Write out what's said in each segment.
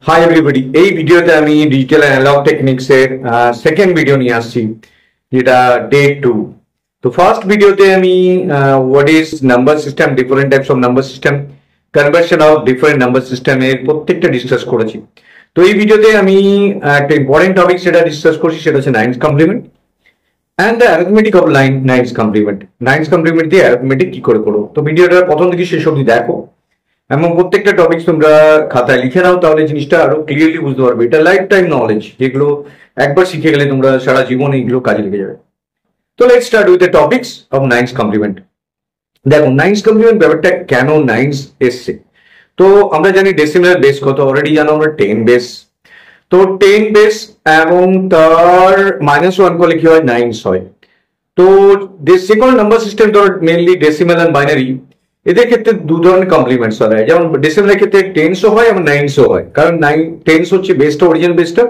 Hi everybody, এই ভিডিওতে আমি ডিজিটাল অ্যানালগ টেকনিক্স এর সেকেন্ড ভিডিও নিয়ে আসছি, যেটা ডে 2। তো ফার্স্ট ভিডিওতে আমি what is number system, different types of number system, conversion of different number সিস্টেমের প্রত্যেকটা ডিসকাস করেছি। তো এই ভিডিওতে আমি একটা ইম্পর্টেন্ট টপিক সেটা ডিসকাস করছি, সেটা হচ্ছে nines complement and the arithmetic of nines complement. Nines complement দিয়ে অ্যারিথমেটিক কি করে করবো, তো ভিডিওটা প্রথম থেকে শেষ অবধি দেখো এবং প্রত্যেকটা টপিক তোমরা খাতায় লিখে নাও, তাহলে জিনিসটা আরো ক্লিয়ারলি বুঝতে পারবে। এটা লাইফ টাইম নলেজ, যেগুলো একবার শিখে গেলে তোমরা সারা জীবন এইগুলো কাজে লেগে যাবে। তো let's start with the topics of nines complement. দেখো নাইনস কমপ্লিমেন্ট ব্যাপারটা কেন নাইনস এসছে। তো আমরা জানি ডেসিমেল বেস কত, অলরেডি জানো আমরা 10 বেস। তো 10 বেস এবং তার -1 করলে কি হয়, নাইনস হয়। তো যে কোনো নাম্বার সিস্টেম ধর মেনলি ডেসিমেল এন্ড বাইনারি, এদের ক্ষেত্রে দু ধরনের কমপ্লিমেন্টস হয়, যেমন ডেসিমেলের ক্ষেত্রে টেন্সও হয় এবং নাইনসও হয়, কারণ টেন্স হচ্ছে বেসটা, অরিজিনাল বেসটা,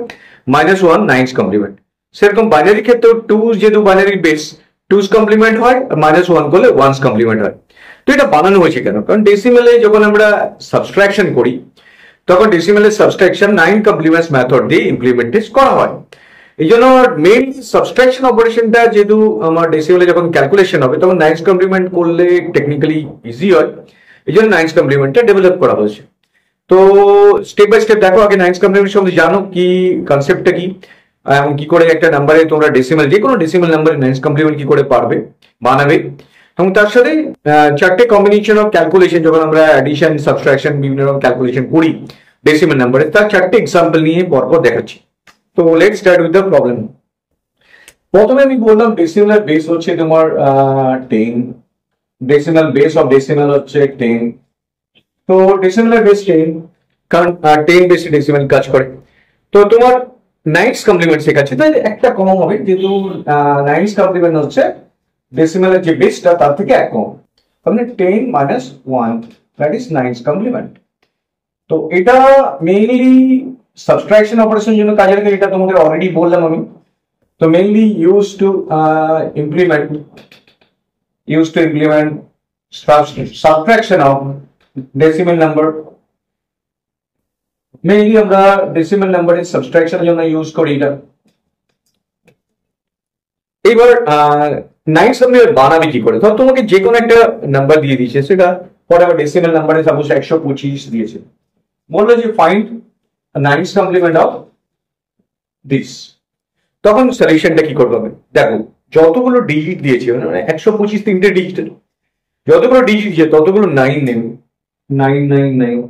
-1 নাইনস কমপ্লিমেন্ট। সেরকম বাইনারি ক্ষেত্রেও টু, যেহেতু বাইনারি বেস, টুস কমপ্লিমেন্ট হয়, -1 করলে ওয়ান্স কমপ্লিমেন্ট হয়। তো এটা বানানো হয়েছে কেন, কারণ ডেসিমেলে যখন আমরা সাবস্ট্রাকশন করি তখন ডেসিমেলের সাবস্ট্রাকশন 9 কমপ্লিমেন্টস মেথড দিয়ে ইমপ্লিমেন্ট করা হয়। এই জন্য মেইন সাবস্ট্রাকশন অপারেশনটা যেহেতু আমার ডেসিমেলে যখন ক্যালকুলেশন হবে তখন নাইনস কমপ্লিমেন্ট করলে টেকনিক্যালি ইজি হয়, এই জন্য নাইনস কমপ্লিমেন্টটা ডেভেলপ করা হয়েছে। তো স্টেপ বাই স্টেপ দেখো, আগে নাইনস কমপ্লিমেন্ট সম্বন্ধে জানো কি কনসেপ্টটা কি, এবং কি করে একটা নাম্বারে তোমরা ডেসিমেল, যে কোনো ডেসিমেল নাম্বারে নাইনস কমপ্লিমেন্ট কি করে পারবে, বানাবে, এবং তার সাথে চারটে কম্বিনেশন অফ ক্যালকুলেশন, যখন আমরা অ্যাডিশন সাবস্ট্রাকশন বিভিন্ন রকম ক্যালকুলেশন করি ডেসিমেল নাম্বারে, তার চারটে এক্সাম্পল নিয়ে পরপর দেখাচ্ছি। তো let's start with the problem. প্রথমে আমি বললাম ডেসিমেল বেস হচ্ছে তোমার 10, ডেসিমেল বেস অফ ডেসিমেল হচ্ছে 10। তো ডেসিমেল বেস 10, কারণ 10 বেসে ডেসিমেল কাজ করে। তো তোমার নাইনস কমপ্লিমেন্ট শেখাচ্ছে, তাই একটা কম হবে, যেহেতু নাইনস কমপ্লিমেন্ট হচ্ছে ডেসিমেলের যে বেসটা তার থেকে এক কম, মানে 10 - 1, দ্যাট ইজ নাইনস কমপ্লিমেন্ট। তো এটা মেইনলি সাবস্ট্রাকশন অপারেশন জন্য কাজে লাগে, এটা তোমাদের অলরেডি বললাম আমি। তো mainly use to implement subtraction of decimal number. Mainly আমরা ডেসিমেল নাম্বারের সাবস্ট্রাকশনের জন্য ইউজ করি এটা। এবার নাইনস কমপ্লিমেন্ট বানাবে কি করে, ধর তোমাকে যে কোনো একটা নাম্বার দিয়ে দিয়েছে, সেটা পরে আবার ডেসিমেল নাম্বারে সাপোজ 125 দিয়েছে, বললো যে find nines complement of this. তখন সলিউশনটা কি করতে হবে, দেখো যতগুলো ডিজিট দিয়েছে, মানে 125 তিনটে ডিজিট, যতগুলো ডিজিট দিয়েছে ততগুলো 9 নেবে, 999।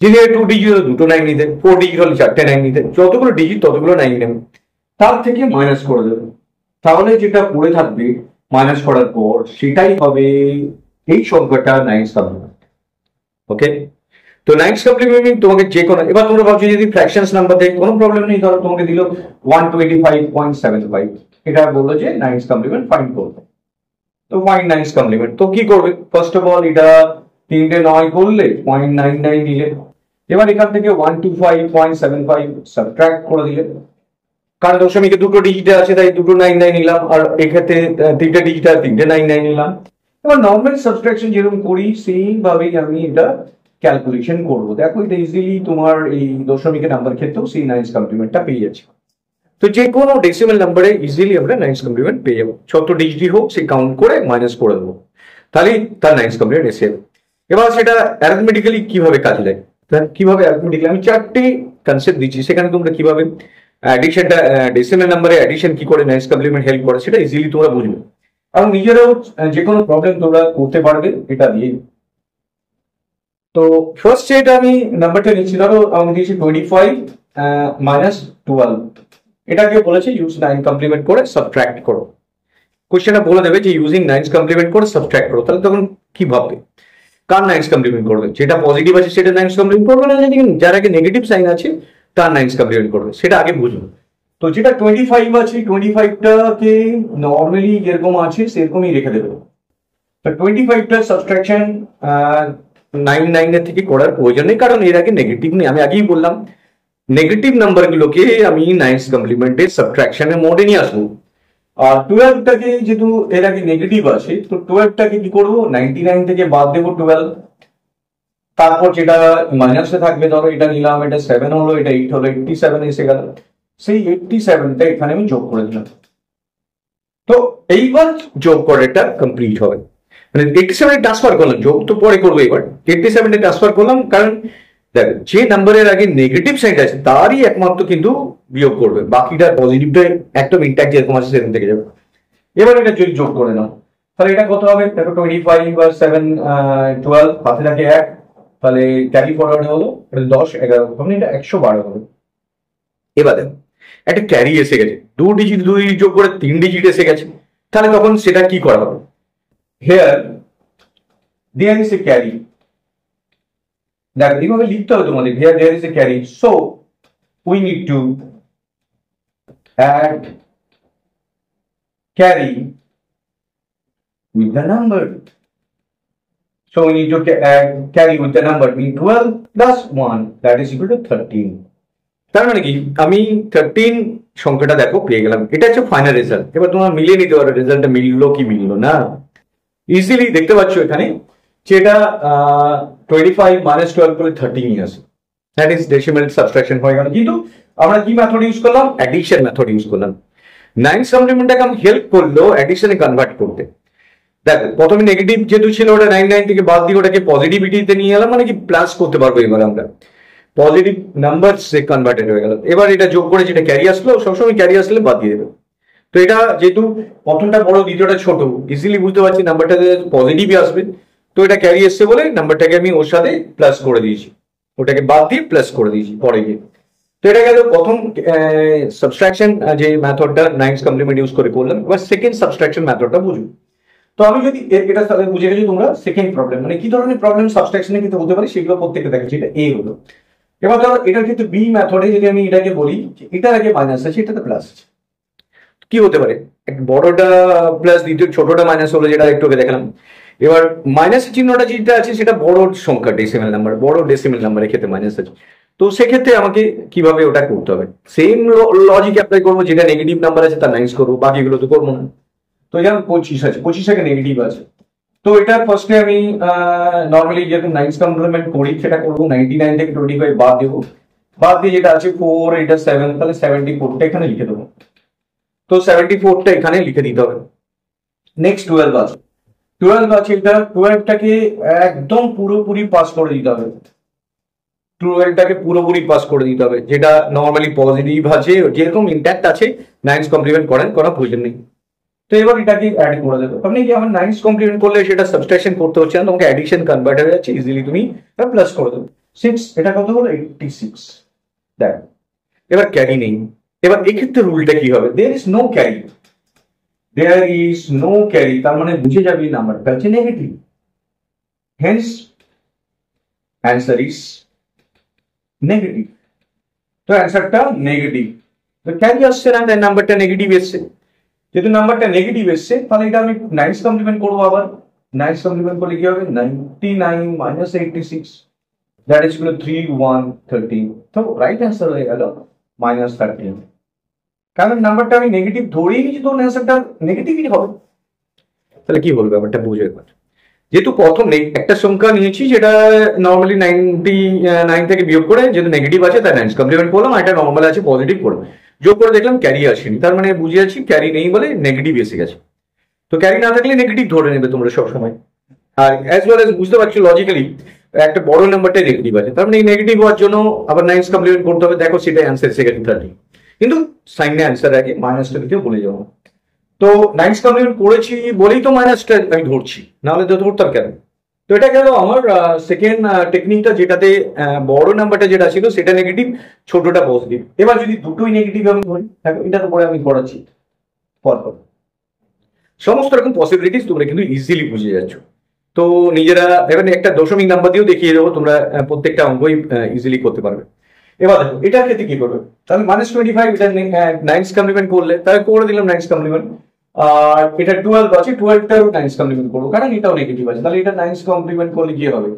যদি 2 ডিজিট হলে 2টো 9 নিতে, 4 ডিজিট হলে 4টে 9 নিতে, যতগুলো ডিজিট ততগুলো 9 নেবে, তার থেকে মাইনাস করে দেবে। তাহলে যেটা পড়ে থাকবে মাইনাস করার পর সেটাই হবে এই সংখ্যাটা নাইনস কমপ্লিমেন্ট। ওকে, তো নাইনস কমপ্লিমেন্ট তোমাকে যে কোনো, এবার তোমরা ভাবছো যদি ফ্র্যাকশনস নাম্বার দেয় কোনো প্রবলেম নেই, ধরো তোমাকে দিল 125.75, এটা বললো যে নাইনস কমপ্লিমেন্ট ফাইন্ড করবে। তো ফাইন্ড নাইনস কমপ্লিমেন্ট, তো কি করবে, ফার্স্ট অফ অল এটা 3টে 9 করলে 0.99 নিলে, এবার এখান থেকে 125.75 সাবট্রাক্ট করে দিলে, কারণ দশমিকে দুটো ডিজিট আছে তাই দুটো 99 নিলাম, আর এক্ষেত্রে 3টে ডিজিট আর 3টে 99 নিলাম। এবার নর্মাল সাবট্রাকশন যেরকম করি সেইভাবেই আমি এটা ক্যালকুলেশন করবো। দেখো এটা ইজিলি তোমার এই দশমিকের নাম্বার ক্ষেত্রেও সেই নাইনস কমপ্লিমেন্টটা পেয়ে যাচ্ছে। তো যে কোনো ডেসিমেল নাম্বারে ইজিলি আমরা নাইনস কমপ্লিমেন্ট পেয়ে যাবো, যত ডিজিট হোক সে কাউন্ট করে মাইনাস করে দেবো, তাহলে তার নাইনস কমপ্লিমেন্ট এসে যাবে। এবার সেটা অ্যারিথমেটিক্যালি কিভাবে কাজে লাগে, কিভাবে অ্যারিথমেটিক্যালি আমি চারটে কনসেপ্ট দিচ্ছি, সেখানে তোমরা কিভাবে অ্যাডিশনটা, ডেসিমেল নাম্বারে অ্যাডিশন কি করে নাইনস কমপ্লিমেন্ট হেল্প করে সেটা ইজিলি তোমরা বুঝবে, এবং নিজেরাও যে কোনো প্রবলেম তোমরা করতে পারবে এটা দিয়ে। তো ফার্স্ট যেটা আমি নাম্বারটা নিচ্ছি, ধরো আমি দিয়েছি 25 - 12, এটাকে বলেছে ইউজ 9 কমপ্লিমেন্ট করে সাবট্রাক্ট করো। কোশ্চেনটা বলে দেবে যে ইউজিং 9 কমপ্লিমেন্ট করে সাবট্রাক্ট করো, তাহলে তখন কি ভাববে, কার 9 কমপ্লিমেন্ট করবে, যেটা পজিটিভ আছে সেটা 9 কমপ্লিমেন্ট করবে না, যার আগে নেগেটিভ সাইন আছে তার 9 কমপ্লিমেন্ট করবে, সেটা আগে বুঝবে। তো যেটা 25 আছে 25টাকে নর্মালি যেরকম আছে সেরকমই রেখে দেবে। তো 25টা সাবট্রাকশন 99 এর থেকে করার প্রয়োজন নেই, কারণ এর আগে নেগেটিভ নেই। আমি আগেই বললাম নেগেটিভ নাম্বারগুলোকে আমি নাইনস কমপ্লিমেন্টের সাবট্রাকশনের মোডে নিয়ে আসবো, আর 12টাকে যেহেতু এর আগে নেগেটিভ আছে, তো 12টাকে কি করবো, 99 থেকে বাদ দেবো 12, তারপর যেটা মাইনাসে থাকবে, ধরো এটা নিলাম, এটা 7 হলো, এটা 8 হলো, 87 এসে গেল, সেই 87টা এখানে আমি যোগ করে দিলাম। তো এইবার যোগ করাটা কমপ্লিট হবে, মানে 87 ট্রান্সফার করলাম, যোগ তো পরে করবো, এবার 87 ট্রান্সফার করলাম, কারণ দেখো যে নাম্বারের আগে নেগেটিভ সাইড আছে তারই একমাত্র কিন্তু বিয়োগ করবে, বাকিটা পজিটিভটা একদম ইনট্যাক্ট যেরকম আছে সেরকম থেকে যাবে। এবার এটা যদি যোগ করে নাও, তাহলে এটা কত হবে? দেখো 25 আর 7 12, হাতে থাকে 1, তাহলে ক্যারি ফরওয়ার্ড হলো, এটা 10 11, তখন এটা 112 হবে। এবার দেখো একটা ক্যারি এসে গেছে, 2 ডিজিট 2 ডিজিট যোগ করে 3 ডিজিট এসে গেছে, তাহলে তখন সেটা কি করা হবে? Here there is a carry, দেখো এইভাবে লিখতে হবে তোমাদের, here there is a carry, so we need to add carry with the number. So we need to add carry with the number, mean 12 plus 1, that is equal to 13. তার মানে কি, আমি 13 সংখ্যাটা দেখো পেয়ে গেলাম, এটা হচ্ছে ফাইনাল রেজাল্ট। এবার তোমরা মিলিয়ে নিতে পারো রেজাল্টটা মিললো কি মিললো না, ইজিলি দেখতে পাচ্ছ এখানে যেটা 25 minus 12 করে 13 আসে, দ্যাট ইজ ডেসিমাল সাবট্রাকশন হয়ে গেল। কিন্তু আমরা কি মেথড ইউজ করলাম? অ্যাডিশন মেথড ইউজ করলাম। 9 কমপ্লিমেন্টটাকে আমি হেল্প করলো অ্যাডিশনে কনভার্ট করতে। দেখো প্রথমে নেগেটিভ যেহেতু ছিল, ওটা 99 থেকে বাদ দিয়ে ওটাকে পজিটিভিটিতে নিয়ে এলাম, মানে কি প্লাস করতে পারবো এবার আমরা, পজিটিভ নাম্বার সে কনভার্টেড হয়ে গেল। এবার এটা যোগ করে যেটা ক্যারি আসলো, সবসময় ক্যারি আসলে বাদ দিয়ে দেবে। তো এটা যেহেতু প্রথমটা বড় দ্বিতীয়টা ছোট, ইজিলি বুঝতে পারছি নাম্বারটা পজিটিভই আসবে, তো এটা ক্যারি এসছে বলে নাম্বারটাকে আমি ওর সাথে প্লাস করে দিয়েছি, ওটাকে বাদ দিয়ে প্লাস করে দিয়েছি পরে গিয়ে। তো এটা গেল প্রথম সাবট্রাকশন যে মেথডটা 9 কমপ্লিমেন্ট ইউজ করে করলাম। এবার সেকেন্ড সাবট্রাকশন মেথডটা বুঝুন। তো আমি যদি এটা তাহলে বুঝে গেছি তোমরা সেকেন্ড প্রবলেম, মানে কি ধরনের প্রবলেম সাবট্রাকশনের ক্ষেত্রে হতে পারে সেগুলো প্রত্যেকটা দেখাচ্ছি। এটা এ হলো। এবার ধরো এটার ক্ষেত্রে বি মেথডে যদি আমি এটাকে বলি এটার আগে মাইনাস আছে, এটাতে প্লাস আছে, কি হতে পারে? বড়টা প্লাস দ্বিতীয় ছোটটা মাইনাস হলো, যেটা একটু আগে দেখালাম। এবার মাইনাসের চিহ্নটা যেটা আছে সেটা বড় সংখ্যা, ডেসিমেল নাম্বার, বড় ডেসিমেল নাম্বারের ক্ষেত্রে মাইনাস আছে। তো সেক্ষেত্রে আমাকে কিভাবে ওটা করতে হবে? সেম লজিক অ্যাপ্লাই করবো, যেটা নেগেটিভ নাম্বার আছে তার নাইস করবো, বাকিগুলো তো করবো না। তো যেমন 25 আছে, 25 থেকে নেগেটিভ আছে, তো এটা ফার্স্টে আমি নর্মালি যেরকম 9 কমপ্লিমেন্ট করি সেটা করবো, 99 থেকে 25 বাদ দেবো, বাদ দিয়ে যেটা আছে 4, এটা 7, তাহলে 74টা এখানে লিখে দেবো। তো 74টা এখানে লিখে দিতে হবে। নেক্সট 12 আছে, 12 আছে, এটা 12টাকে একদম পুরোপুরি পাস করে দিতে হবে, 12টাকে পুরোপুরি পাস করে দিতে হবে, যেটা নর্মালি পজিটিভ আছে, যেরকম ইন্ট্যাক্ট আছে 9 কমপ্লিমেন্ট করা প্রয়োজন নেই। তো এবার এটাকে অ্যাড করে দেবো। আপনি কি আমার 9 কমপ্লিমেন্ট করলে সেটা সাবট্রাকশন করতে হচ্ছে না, তোমাকে অ্যাডিশন কনভার্ট হয়ে যাচ্ছে, ইজিলি তুমি প্লাস করে দেবে। 6, এটা কত হলো? 86। দেখ এবার ক্যারি নেই, এবার এক্ষেত্রে রুলটা কি হবে? There is no carry, there is no carry, তার মানে বুঝে যাবে নাম্বারটা হচ্ছে negative, hence answer is negative. তো অ্যান্সারটা নেগেটিভ, তো ক্যারি আসছে না, তাই নাম্বারটা নেগেটিভ এসছে। যেহেতু নাম্বারটা নেগেটিভ এসছে তাহলে এটা আমি 9 কমপ্লিমেন্ট করবো, আবার 9 কমপ্লিমেন্ট করলে কি হবে? 99 minus 86, that is equal to 3113। তো রাইট অ্যান্সার হয়ে গেল -13, কারণ নাম্বারটা আমি নেগেটিভ ধরেই নিয়েছি, তো অ্যান্সারটা নেগেটিভই হবে। তাহলে কি বলবে ব্যাপারটা বুঝে একবার। যেহেতু প্রথম একটা সংখ্যা নিয়েছি যেটা নর্মালি 99 থেকে বিয়োগ করে, যেহেতু নেগেটিভ আছে তাই 9 কমপ্লিমেন্ট করলাম, আর এটা নর্মাল আছে পজিটিভ করলাম, যোগ করে দেখলাম ক্যারি আসেনি, তার মানে বুঝে যাচ্ছি ক্যারি নেই বলে নেগেটিভ এসে গেছে। তো ক্যারি না থাকলে নেগেটিভ ধরে নেবে তোমরা সবসময়। আর অ্যাজ ওয়েল এজ বুঝতে পারছো লজিক্যালি একটা বড় নাম্বারটাই নেগেটিভ আছে, তার মানে নেগেটিভ হওয়ার জন্য আবার 9 কমপ্লিমেন্ট করতে হবে। দেখো সেটা অ্যান্সার এসে গেছে 30, কিন্তু সাইনে অ্যান্সার আগে মাইনাসটা দিতে বলে যাবো। তো 9 কমপ্লিমেন্ট করেছি বলেই তো মাইনাসটা আমি ধরছি, নাহলে তো ধরতাম কেন? তো এটা গেল আমার সেকেন্ড টেকনিকটা, যেটাতে বড় নাম্বারটা যেটা ছিল সেটা নেগেটিভ, ছোটটা পজিটিভ। এবার যদি দুটোই নেগেটিভ আমি ধরি, এটার উপরে আমি করাচ্ছি পরপর সমস্ত রকম পসিবিলিটিস তোমরা কিন্তু ইজিলি বুঝে যাচ্ছ। তো নিজেরা এবার একটা দশমিক নাম্বার দিয়েও দেখিয়ে দেবো, তোমরা প্রত্যেকটা অঙ্কই ইজিলি করতে পারবে। এবার দেখো এটার ক্ষেত্রে কি করবে? তাহলে -25, এটা 9 কমপ্লিমেন্ট করলে তাহলে করে দিলাম 9 কমপ্লিমেন্ট। আর এটা 12 আছে, 12টাও 9 কমপ্লিমেন্ট করবো, কারণ এটাও নেগেটিভ আছে, তাহলে এটা 9 কমপ্লিমেন্ট করলে কি হবে?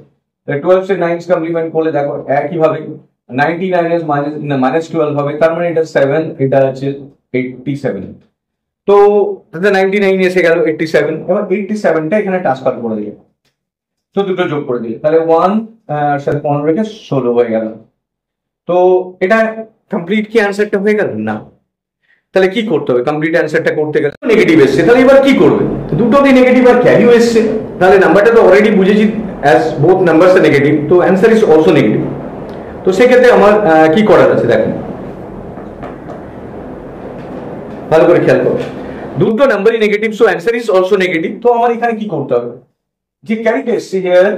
12 সে 9 কমপ্লিমেন্ট করলে দেখো একই ভাবে 99 -12 হবে, তার মানে এটা 7, এটা আছে 87। তো 99 এসে গেল 87, এবার 87টা এখানে ট্রান্সফার করে দিলে, তো দুটো যোগ করে দিলে, তাহলে 1 সাথে 15 রেখে 16 হয়ে গেল। তো এটা কমপ্লিট কি অ্যান্সারটা হয়ে গেল না? তাহলে কি করতে হবে? কমপ্লিট অ্যান্সারটা করতে গেলে নেগেটিভ এসছে, তাহলে এবার কি করবে? দুটোতেই নেগেটিভ আর ক্যারিও এসছে, তাহলে নাম্বারটা তো অলরেডি বুঝেছি অ্যাজ বোথ নাম্বারস আর নেগেটিভ, তো অ্যান্সার ইজ অলসো নেগেটিভ। তো সেক্ষেত্রে আমার কি করার আছে দেখুন, ভালো করে খেয়াল করো, দুটো নাম্বারই negative, so answer is also negative. তো আমার এখানে কি করতে হবে? যে ক্যারিটা এসছে here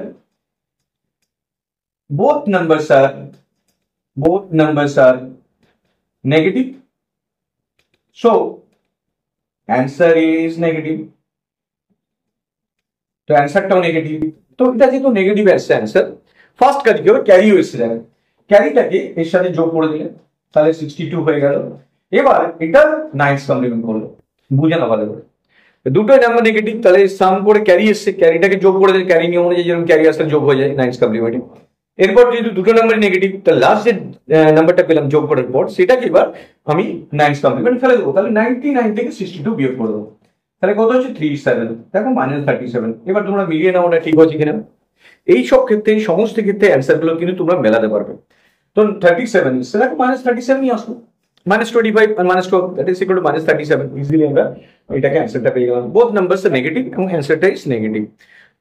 both numbers are negative, so answer is negative. তো অ্যান্সারটাও নেগেটিভ, তো এটা যেহেতু নেগেটিভ আসছে অ্যান্সার, ফার্স্ট কাজ কি হবে? ক্যারিও এসছে, দেখেন ক্যারিটাকে এর সাথে যোগ করে দিলেন, তাহলে 62 হয়ে গেল। এবার এটা 9 কমপ্লিমেন্ট করলো, বুঝে না ভালো করে, দুটোই নাম্বার নেগেটিভ, তাহলে সাম করে ক্যারি এসছে, ক্যারিটাকে যোগ করে দিলে ক্যারি নিয়ম অনুযায়ী যেরকম ক্যারি আসলে যোগ হয়ে যায় 9 কমপ্লিমেন্ট। এরপর যেহেতু দুটো নাম্বার নেগেটিভ, তাহলে লাস্ট যে নাম্বারটা পেলাম যোগ করার পর, সেটাকে এবার আমি 9 কমপ্লিমেন্ট ফেলে দেবো, তাহলে 99 থেকে 62 বিয়োগ করে দেবো, তাহলে কত হচ্ছে 37, দেখো -37। এবার তোমরা মিলিয়ে নাও ওটা ঠিক হচ্ছে কিনা। এই সব ক্ষেত্রে, সমস্ত ক্ষেত্রে অ্যান্সার গুলো কিন্তু তোমরা মেলাতে পারবে। তো 37 দেখো -37ই আসলো, -25 আর -12 that is equal to -37, easily আমরা এটাকে অ্যান্সারটা পেয়ে গেলাম। বোথ নাম্বারস আর নেগেটিভ এবং অ্যান্সারটা ইজ নেগেটিভ।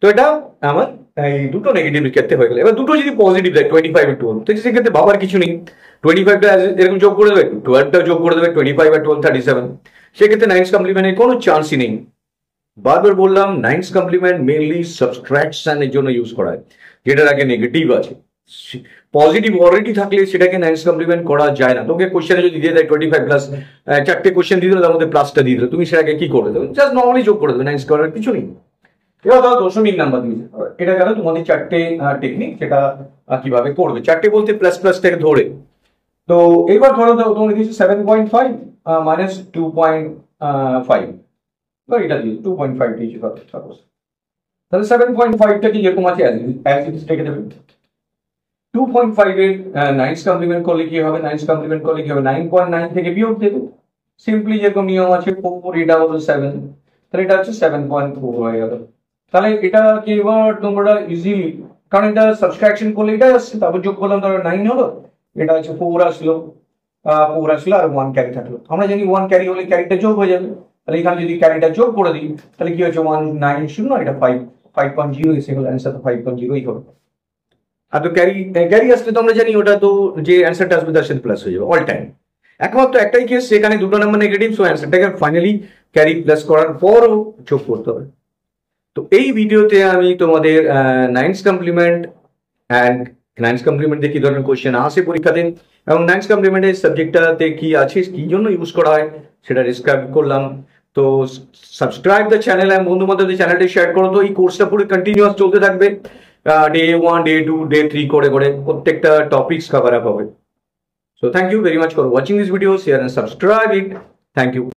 তো এটা আমার এই দুটো নেগেটিভ ক্ষেত্রে হয়ে গেল। এবার দুটো যদি পজিটিভ দেয় 25 আর 12, তো সেক্ষেত্রে ভাবার কিছু নেই, 25টা এরকম যোগ করে দেবে, 12টা যোগ করে দেবে, 25 আর 12 37, সেক্ষেত্রে 9 কমপ্লিমেন্টের কোনো চান্সই নেই। বারবার বললাম 9 কমপ্লিমেন্ট মেইনলি সাবট্রাকশনের জন্য ইউজ করা হয়, যেটার আগে নেগেটিভ আছে। পজিটিভ অলরেডি থাকলে সেটাকে 9 কমপ্লিমেন্ট করা যায় না। তোকে কোশ্চেনে যদি দিয়ে দেয় 25 প্লাস, চারটে কোশ্চেন দিয়ে দিল, তার মধ্যে প্লাসটা দিয়ে দিল, তুমি সেটাকে কি করে দেবে? জাস্ট নর্মালি যোগ করে দেবে, 9 করার কিছু নেই। এবার ধরো দশমিক নাম্বার দিয়েছে, এটা গেল তোমাদের চারটে টেকনিক, সেটা কিভাবে করবে, চারটে বলতে প্লাস প্লাস থেকে ধরে। তো এইবার ধরো তোমার দিয়েছে 7.5 মাইনাস 2.5, এটা দিয়ে 2.5 দিয়েছে সাপোজ, তাহলে 7.5টাকে যেরকম আছে অ্যাজ ইট ইজ রেখে দেবে। 2.5 এর 9 কমপ্লিমেন্ট করলে কি হবে? 9 কমপ্লিমেন্ট করলে কি হবে? 9.9 থেকে বিয়োগ দেবে, সিম্পলি যেরকম নিয়ম আছে 4, এটা হলো 7, তাহলে এটা হচ্ছে 7.4 হয়ে গেল। তাহলে এটা কি এবার তোমরা ইজিলি, কারণ এটা সাবট্রাকশন করলে এটা আসছে, তারপর যোগ করলাম, ধরো 9 হলো, এটা হচ্ছে 4 আসলো, 4 আসলো আর 1 ক্যারি থাকলো। আমরা জানি 1 ক্যারি হলে ক্যারিটা যোগ হয়ে যাবে, তাহলে এখানে যদি ক্যারিটা যোগ করে দিই, তাহলে কি হচ্ছে 190, এটা 5.0 এসে গেল, অ্যান্সার তো 5.0ই হবে। আর তো ক্যারি আসলে তো আমরা জানি ওটা তো যে অ্যান্সারটা আসবে তার সাথে প্লাস হয়ে যাবে অল টাইম। একমাত্র একটাই কেস, সেখানে দুটো নাম্বার নেগেটিভ, সো অ্যান্সারটাকে ফাইনালি ক্যারি প্লাস করার পরও যোগ করতে হবে। তো এই ভিডিওতে আমি তোমাদের 9 কমপ্লিমেন্ট অ্যান্ড 9 কমপ্লিমেন্টে কি ধরনের কোয়েশ্চেন আসে পরীক্ষাতে, এবং 9 কমপ্লিমেন্টের সাবজেক্টটাতে কি আছে, কি জন্য ইউজ করা হয়, সেটা ডিসক্রাইব করলাম। তো সাবস্ক্রাইব দ্য চ্যানেল এবং বন্ধু বান্ধবদের চ্যানেলটি শেয়ার করো। তো এই কোর্সটা পুরো কন্টিনিউয়াস চলতে থাকবে, ডে 1, ডে 2, ডে 3 করে করে প্রত্যেকটা টপিকস কভার আপ হবে। So thank you very much for watching this video, share and subscribe it. Thank you.